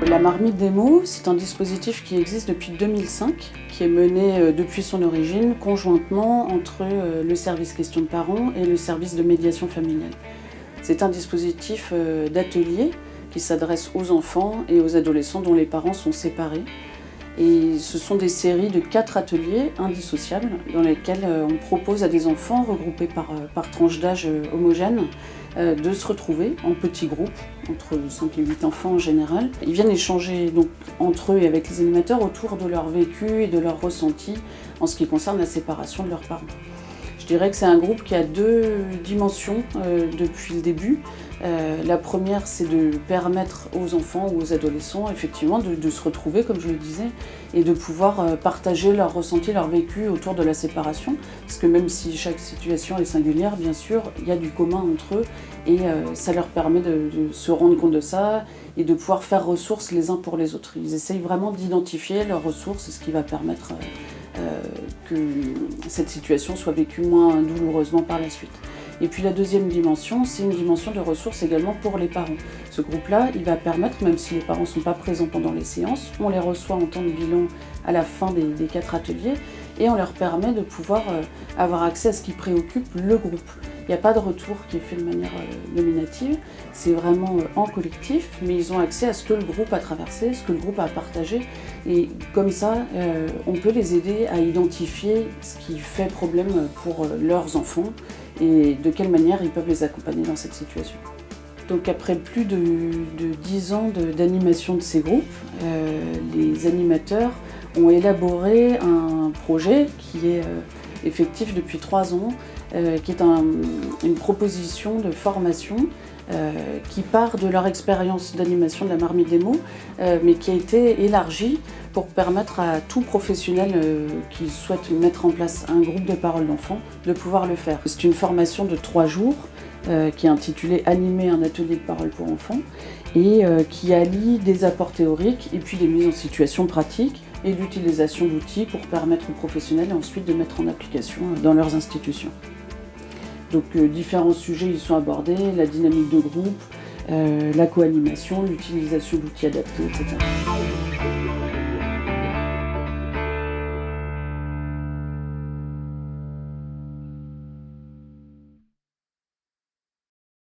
La marmite des mots, c'est un dispositif qui existe depuis 2005, qui est mené depuis son origine conjointement entre le service questions de parents et le service de médiation familiale. C'est un dispositif d'atelier qui s'adresse aux enfants et aux adolescents dont les parents sont séparés. Et ce sont des séries de 4 ateliers indissociables dans lesquels on propose à des enfants regroupés par tranche d'âge homogène de se retrouver en petits groupes, entre 5 et 8 enfants en général. Ils viennent échanger donc, entre eux et avec les animateurs autour de leur vécu et de leur ressenti en ce qui concerne la séparation de leurs parents. Je dirais que c'est un groupe qui a 2 dimensions depuis le début. La première, c'est de permettre aux enfants ou aux adolescents effectivement de se retrouver, comme je le disais, et de pouvoir partager leur ressenti, leur vécu autour de la séparation. Parce que même si chaque situation est singulière, bien sûr, il y a du commun entre eux et ça leur permet de se rendre compte de ça et de pouvoir faire ressources les uns pour les autres. Ils essayent vraiment d'identifier leurs ressources et ce qui va permettre que cette situation soit vécue moins douloureusement par la suite. Et puis la deuxième dimension, c'est une dimension de ressources également pour les parents. Ce groupe-là, il va permettre, même si les parents ne sont pas présents pendant les séances, on les reçoit en temps de bilan à la fin des 4 ateliers et on leur permet de pouvoir avoir accès à ce qui préoccupe le groupe. Il n'y a pas de retour qui est fait de manière nominative, c'est vraiment en collectif, mais ils ont accès à ce que le groupe a traversé, ce que le groupe a partagé. Et comme ça, on peut les aider à identifier ce qui fait problème pour leurs enfants et de quelle manière ils peuvent les accompagner dans cette situation. Donc après plus de 10 ans d'animation de ces groupes, les animateurs ont élaboré un projet qui est effectif depuis 3 ans, qui est une proposition de formation qui part de leur expérience d'animation de la marmite des mots, mais qui a été élargie pour permettre à tout professionnel qui souhaite mettre en place un groupe de parole d'enfants de pouvoir le faire. C'est une formation de 3 jours qui est intitulée « Animer un atelier de parole pour enfants » et qui allie des apports théoriques et puis des mises en situation pratiques et l'utilisation d'outils pour permettre aux professionnels ensuite de mettre en application dans leurs institutions. Donc différents sujets y sont abordés, la dynamique de groupe, la co-animation, l'utilisation d'outils adaptés, etc.